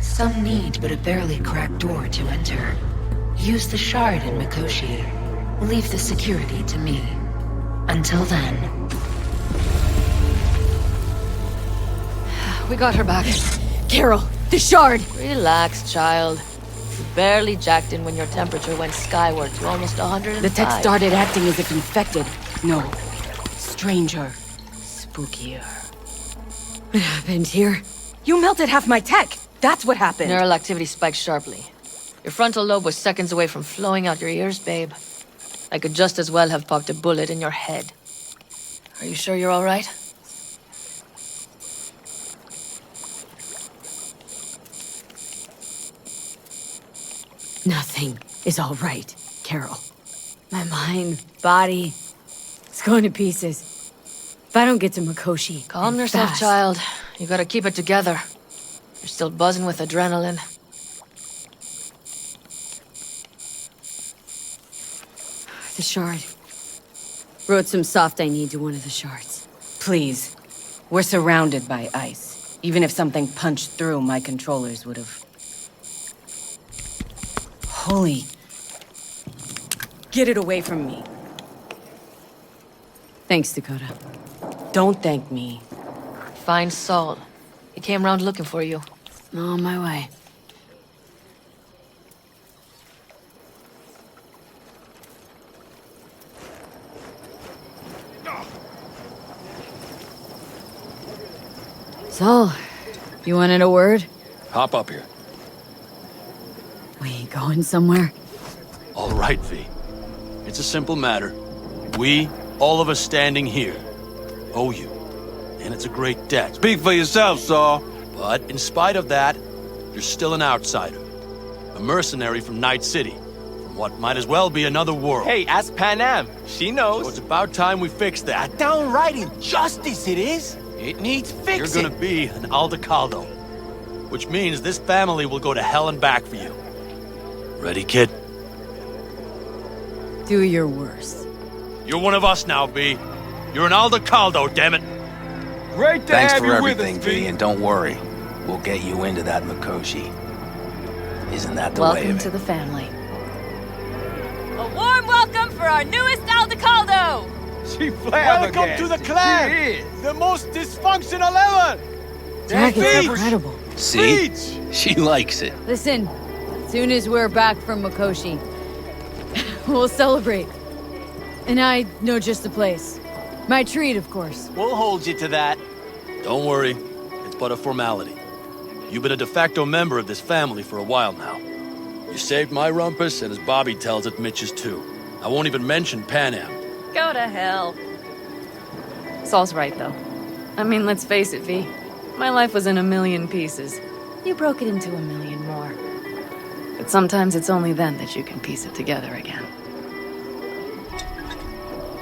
S10: Some need but a barely cracked door to enter. Use the shard in Mikoshi. Leave the security to me. Until then.
S15: We got her back.
S1: Carol, the shard!
S15: Relax, child. You barely jacked in when your temperature went skyward to almost 105.
S1: The tech started acting as if infected. No. Stranger.
S15: Spookier.
S1: What happened here? You melted half my tech! That's what happened!
S15: Neural activity spiked sharply. Your frontal lobe was seconds away from flowing out your ears, babe. I could just as well have popped a bullet in your head. Are you sure you're all right?
S1: Nothing is all right, Carol. My mind, body, it's going to pieces. If I don't get to Mikoshi...
S15: Calm yourself,
S1: fast.
S15: child. You gotta keep it together. You're still buzzing with adrenaline.
S1: The shard. Wrote some soft I need to one of the shards.
S16: Please. We're surrounded by ice. Even if something punched through, my controllers would have... Holy... Get it away from me.
S1: Thanks, Dakota.
S16: Don't thank me.
S15: Find Saul. He came round looking for you.
S1: On my way. Saul, you wanted a word?
S13: Hop up here.
S1: We going somewhere?
S13: All right, V. It's a simple matter. We, all of us standing here, owe you. And it's a great debt.
S14: Speak for yourself, Saul.
S13: But in spite of that, you're still an outsider. A mercenary from Night City. From what might as well be another world.
S17: Hey, ask Panam. She knows.
S13: So it's about time we fix that.
S17: A downright injustice it is. It needs fixing.
S13: You're gonna be an Aldecaldo. Which means this family will go to hell and back for you. Ready, kid?
S1: Do your worst.
S13: You're one of us now, V. You're an Aldecaldo, damn it.
S17: Great to
S12: Thanks
S17: have
S12: for
S17: you
S12: everything,
S17: with us,
S12: V, and don't worry. We'll get you into that Mikoshi. Isn't that the way
S11: Welcome
S12: of it?
S11: to the family.
S18: A warm welcome for our newest Aldecaldo!
S17: She Welcome to the clan! The most dysfunctional ever!
S1: Jack, it's incredible.
S12: See? She likes it.
S1: Listen, as soon as we're back from Mikoshi, we'll celebrate. And I know just the place. My treat, of course.
S17: We'll hold you to that.
S13: Don't worry. It's but a formality. You've been a de facto member of this family for a while now. You saved my rumpus, and as Bobby tells it, Mitch's too. I won't even mention Panam.
S11: Go to hell. Saul's right, though. I mean, let's face it, V. My life was in a million pieces. You broke it into a million more. But sometimes it's only then that you can piece it together again.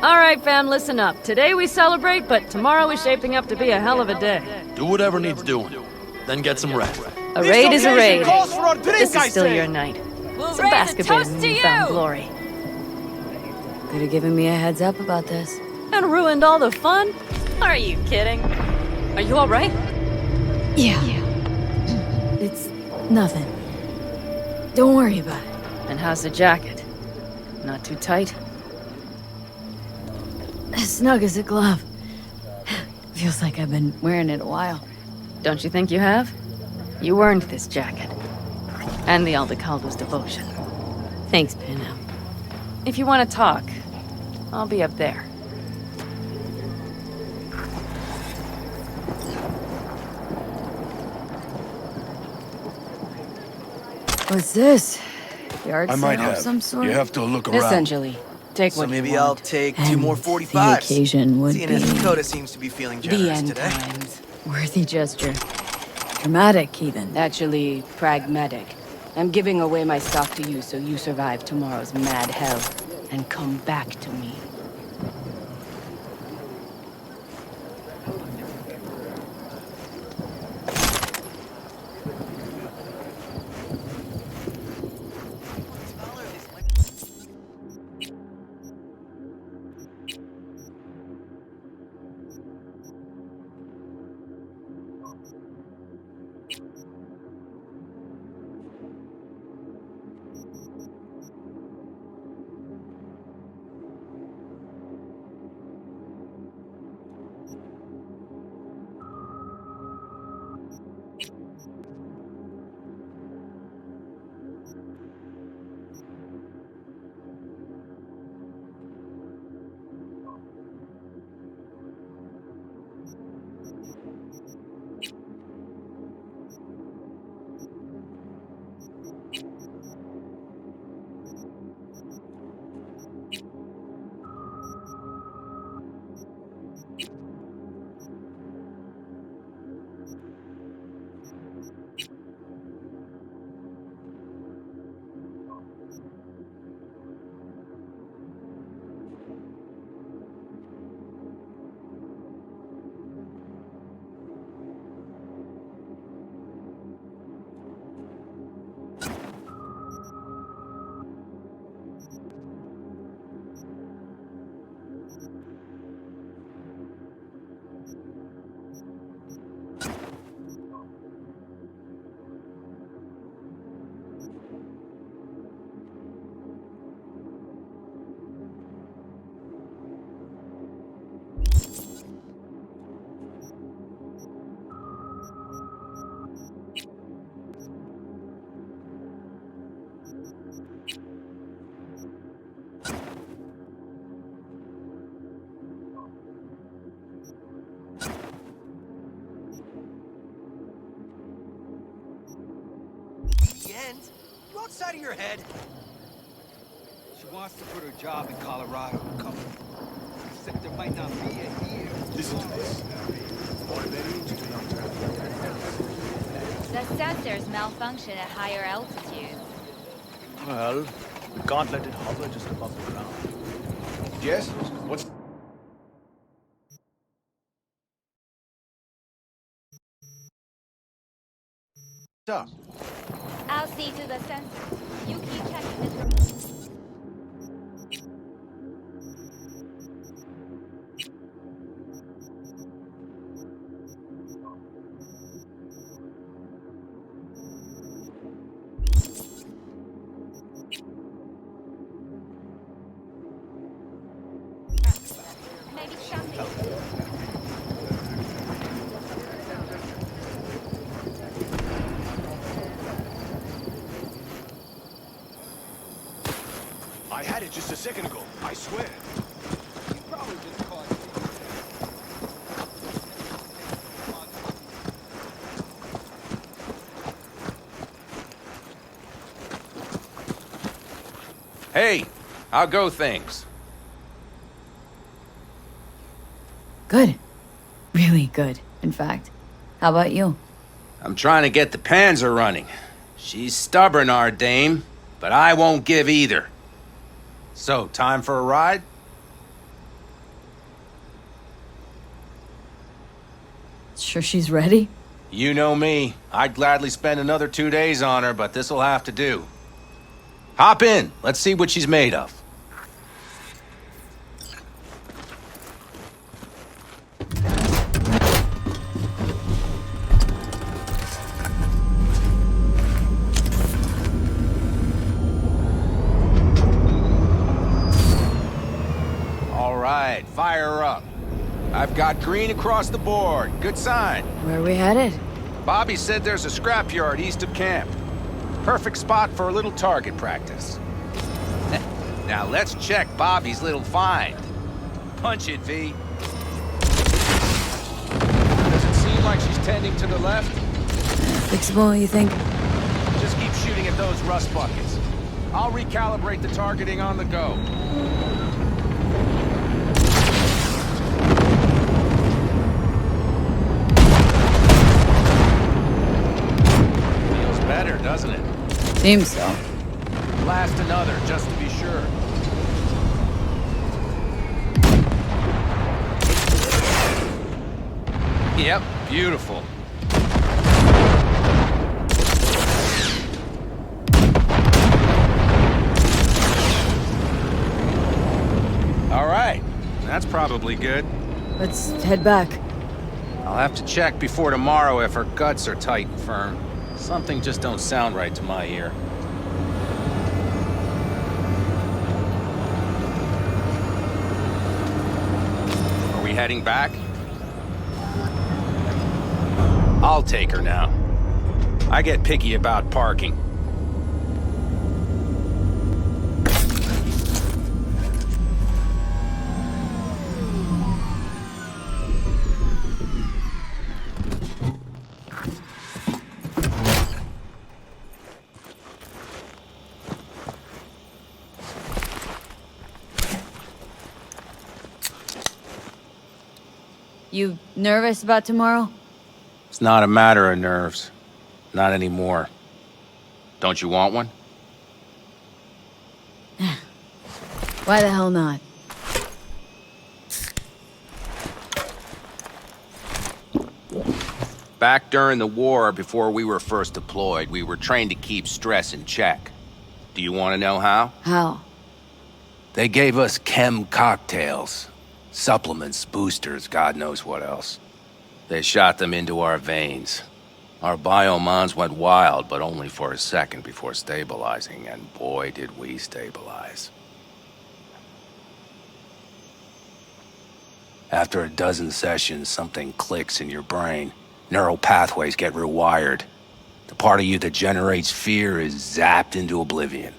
S11: All right, fam, listen up. Today we celebrate, but tomorrow is shaping up to be a hell of a day.
S13: Do whatever needs doing. Then get some rest.
S11: A raid is a raid.
S17: This
S11: This is still your night.
S18: We'll
S11: Some
S18: raise a
S11: basketball
S18: toast
S11: in
S18: to
S11: newfound
S18: you!
S11: glory.
S1: Could have given me a heads up about this.
S11: And ruined all the fun? Are you kidding? Are you all right?
S1: Yeah. It's nothing. Don't worry about it.
S11: And how's the jacket? Not too tight?
S1: As snug as a glove. Feels like I've been wearing it a while.
S11: Don't you think you have? You earned this jacket. And the Aldecaldo's devotion.
S1: Thanks, Panam.
S11: If you want to talk, I'll be up there.
S1: What's this? Yard
S9: I might
S1: sale of
S9: have.
S1: some sort?
S9: You have to look around.
S16: Essentially. Take what
S19: maybe
S16: you
S19: I'll
S16: want.
S19: take
S1: And
S19: two more
S1: the
S19: 45s.
S1: occasion would
S19: Seeing
S1: be
S19: as Dakota seems to be feeling
S16: The
S19: generous
S16: end
S19: today.
S16: times.
S1: worthy gesture. Dramatic, even.
S16: Actually, pragmatic. I'm giving away my stock to you so you survive tomorrow's mad hell and come back to me.
S13: friend? You outside of your head?
S6: She wants to put her job in Colorado. Come. Except there might not be a here.
S5: Listen to this.
S18: The sensors malfunction at higher altitudes.
S17: Well, we can't let it hover just above the ground.
S9: Yes? What's... up?
S18: I'll see to the sensors. You keep checking this remote. Maybe something.
S5: I had it just a second ago, I swear.
S6: You probably just caught it.
S12: Hey, how go things?
S1: Good. Really good, in fact. How about you?
S12: I'm trying to get the Panzer running. She's stubborn, our dame, but I won't give either. So, time for a ride?
S1: Sure she's ready?
S12: You know me. I'd gladly spend another 2 days on her, but this'll have to do. Hop in. Let's see what she's made of. All right, fire her up. I've got green across the board. Good sign.
S1: Where are we headed?
S12: Bobby said there's a scrapyard east of camp. Perfect spot for a little target practice. Now let's check Bobby's little find. Punch it, V. Does it seem like she's tending to the left?
S1: Fixable, you think?
S12: Just keep shooting at those rust buckets. I'll recalibrate the targeting on the go. Feels better, doesn't it?
S1: Seems so.
S12: Blast another, just to be sure. Yep, beautiful. All right, that's probably good.
S1: Let's head back.
S12: I'll have to check before tomorrow if her guts are tight and firm. Something just don't sound right to my ear. Are we heading back? I'll take her now. I get picky about parking.
S1: You nervous about tomorrow?
S12: It's not a matter of nerves. Not anymore. Don't you want one?
S1: Why the hell not?
S12: Back during the war, before we were first deployed, we were trained to keep stress in check. Do you want to know how?
S1: How?
S12: They gave us chem cocktails. Supplements, boosters, God knows what else. They shot them into our veins. Our biomons went wild, but only for a second before stabilizing, and boy did we stabilize. After a dozen sessions, something clicks in your brain. Neural pathways get rewired. The part of you that generates fear is zapped into oblivion.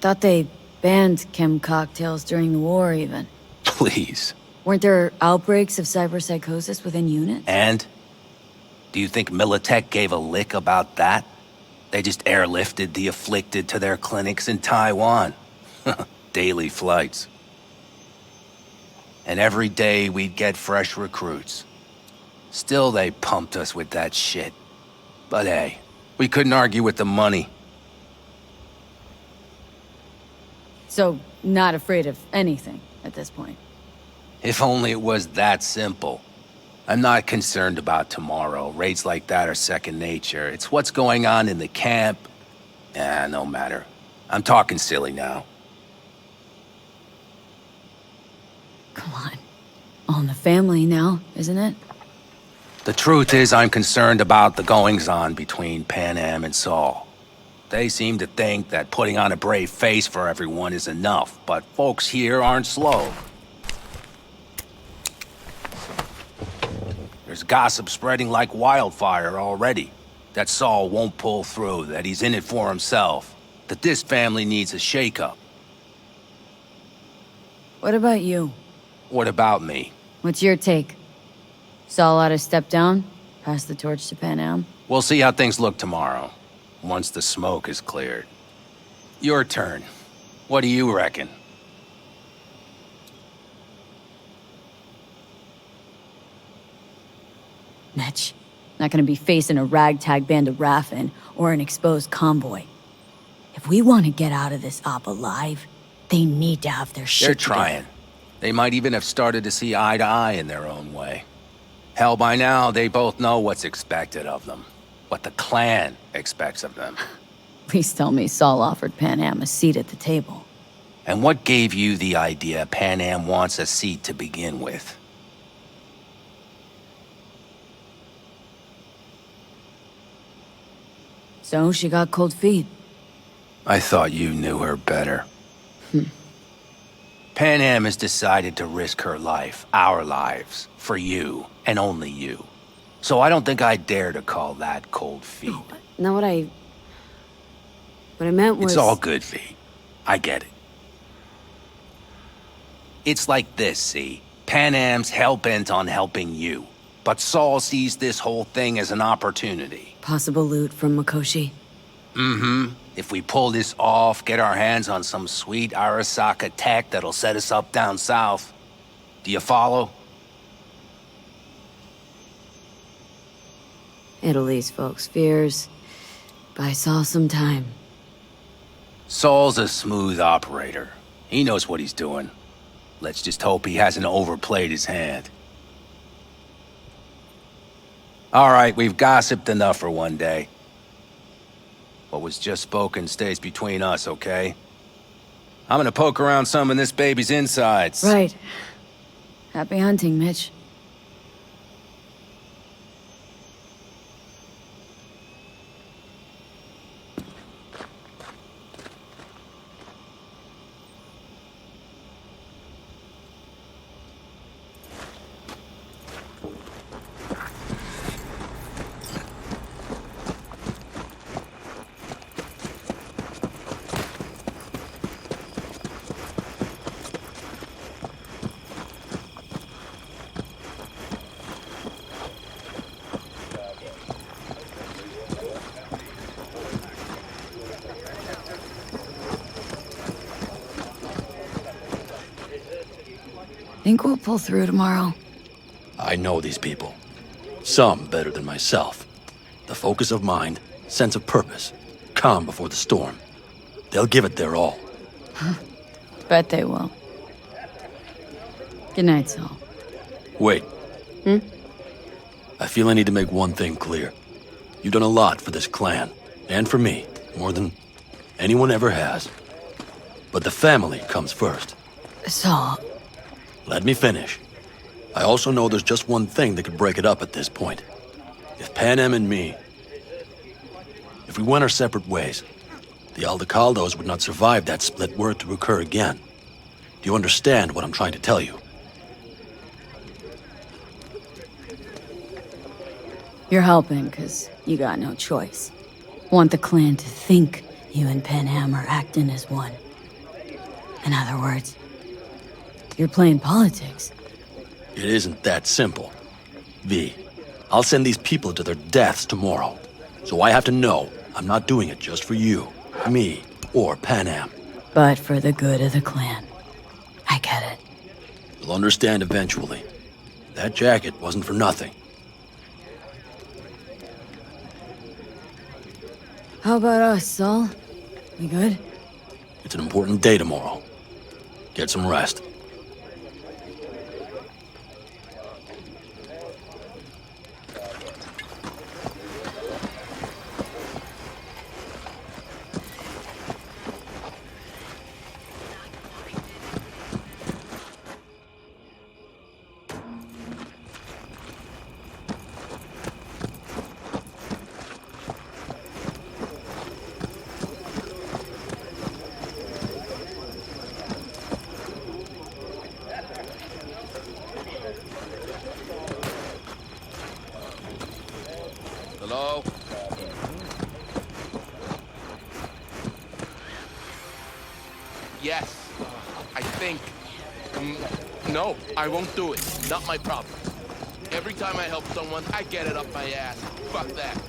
S1: Thought they banned chem cocktails during the war, even.
S12: Please.
S1: Weren't there outbreaks of cyberpsychosis within units?
S12: And? Do you think Militech gave a lick about that?
S14: They just airlifted the afflicted to their clinics in Taiwan. Daily flights. And every day we'd get fresh recruits. Still they pumped us with that shit. But hey, we couldn't argue with the money.
S1: So, not afraid of anything at this point.
S14: If only it was that simple. I'm not concerned about tomorrow. Raids like that are second nature. It's what's going on in the camp. No matter. I'm talking silly now.
S1: Come on. All in the family now, isn't it?
S14: The truth is, I'm concerned about the goings-on between Pan Am and Saul. They seem to think that putting on a brave face for everyone is enough, but folks here aren't slow. There's gossip spreading like wildfire already. That Saul won't pull through, that he's in it for himself, that this family needs a shake-up.
S1: What about you?
S14: What about me?
S1: What's your take? Saul ought to step down? Pass the torch to Pan Am?
S14: We'll see how things look tomorrow, once the smoke is cleared. Your turn. What do you reckon?
S1: Mitch, not gonna be facing a ragtag band of Raffin or an exposed convoy. If we want to get out of this op alive, they need to have their shit
S14: They're
S1: together.
S14: trying. They might even have started to see eye to eye in their own way. Hell, by now, they both know what's expected of them. What the clan expects of them.
S1: Please tell me Saul offered Pan Am a seat at the table.
S14: And what gave you the idea Pan Am wants a seat to begin with?
S1: So she got cold feet.
S14: I thought you knew her better. Pan Am has decided to risk her life, our lives, for you, and only you. So I don't think I dare to call that cold feet.
S19: No, what I meant was...
S14: It's all good, V. I get it. It's like this, see? Pan Am's hell-bent on helping you. But Saul sees this whole thing as an opportunity.
S19: Possible loot from Mikoshi.
S14: Mm-hmm. If we pull this off, get our hands on some sweet Arasaka tech that'll set us up down south. Do you follow?
S19: Italy's folks' fears. Buy Saul some time.
S14: Saul's a smooth operator. He knows what he's doing. Let's just hope he hasn't overplayed his hand. All right, we've gossiped enough for one day. What was just spoken stays between us, okay? I'm gonna poke around some of this baby's insides.
S1: Right. Happy hunting, Mitch. Think we'll pull through tomorrow?
S13: I know these people. Some better than myself. The focus of mind, sense of purpose, calm before the storm. They'll give it their all.
S1: Bet they will. Good night, Saul.
S13: Wait. I feel I need to make one thing clear. You've done a lot for this clan, and for me, more than anyone ever has. But the family comes first.
S1: Saul.
S13: Let me finish. I also know there's just one thing that could break it up at this point. If Pan Am and me... If we went our separate ways, the Aldecaldos would not survive that split were it to occur again. Do you understand what I'm trying to tell you?
S1: You're helping, 'cause you got no choice. Want the clan to think you and Pan Am are acting as one. In other words, you're playing politics.
S13: It isn't that simple. V, I'll send these people to their deaths tomorrow. So I have to know I'm not doing it just for you, me, or Pan Am.
S1: But for the good of the clan. I get it.
S13: You'll understand eventually. That jacket wasn't for nothing.
S1: How about us, Saul? We good?
S13: It's an important day tomorrow. Get some rest.
S12: Hello?
S20: Yes, I think. No, I won't do it. Not my problem. Every time I help someone, I get it up my ass. Fuck that.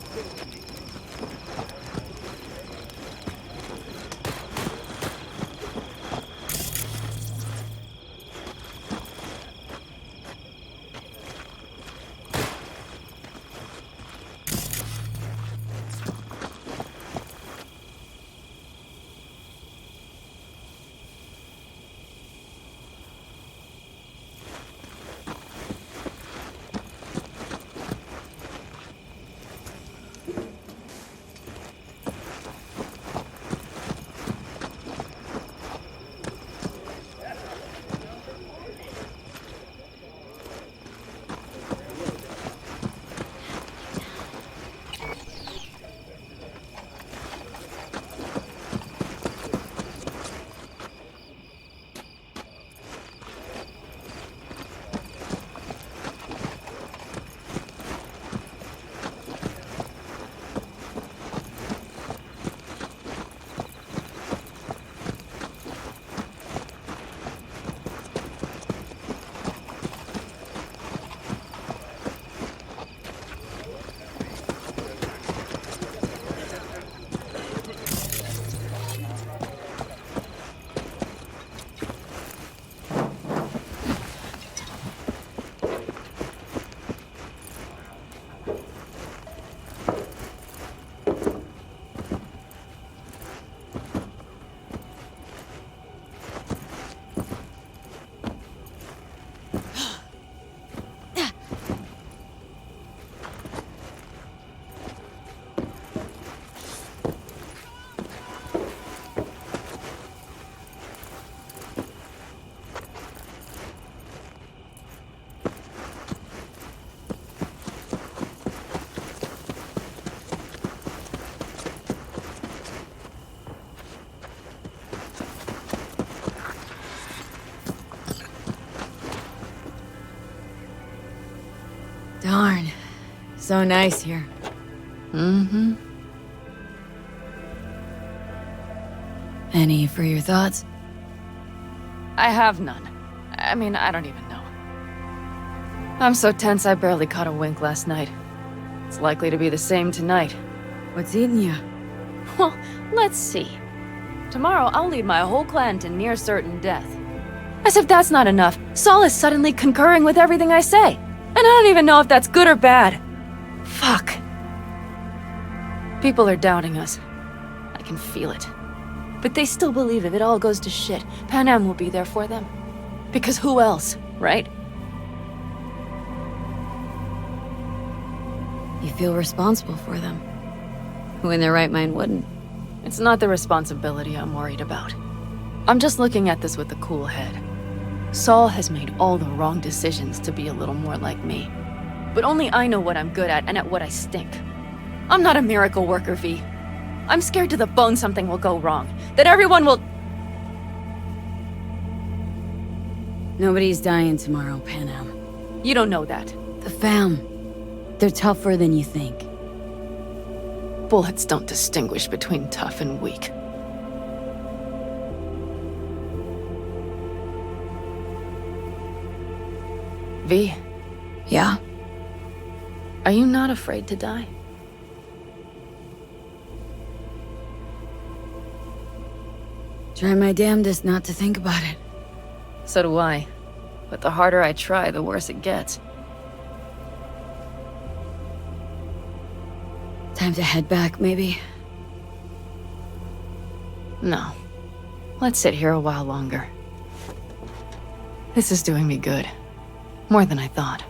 S1: Darn. So nice here.
S11: Mm-hmm.
S1: Any for your thoughts?
S11: I have none. I mean, I don't even know. I'm so tense I barely caught a wink last night. It's likely to be the same tonight.
S1: What's eating you?
S11: Well, let's see. Tomorrow I'll lead my whole clan to near certain death. As if that's not enough, Saul is suddenly concurring with everything I say. And I don't even know if that's good or bad. Fuck. People are doubting us. I can feel it. But they still believe if it all goes to shit, Pan Am will be there for them. Because who else, right?
S1: You feel responsible for them. Who in their right mind wouldn't?
S11: It's not the responsibility I'm worried about. I'm just looking at this with a cool head. Saul has made all the wrong decisions to be a little more like me. But only I know what I'm good at and at what I stink. I'm not a miracle worker, V. I'm scared to the bone something will go wrong. That everyone will...
S1: Nobody's dying tomorrow, Pan Am.
S11: You don't know that.
S1: The fam. They're tougher than you think.
S11: Bullets don't distinguish between tough and weak. V?
S1: Yeah?
S11: Are you not afraid to die?
S1: Try my damnedest not to think about it.
S11: So do I. But the harder I try, the worse it gets.
S1: Time to head back, maybe?
S11: No. Let's sit here a while longer. This is doing me good. More than I thought.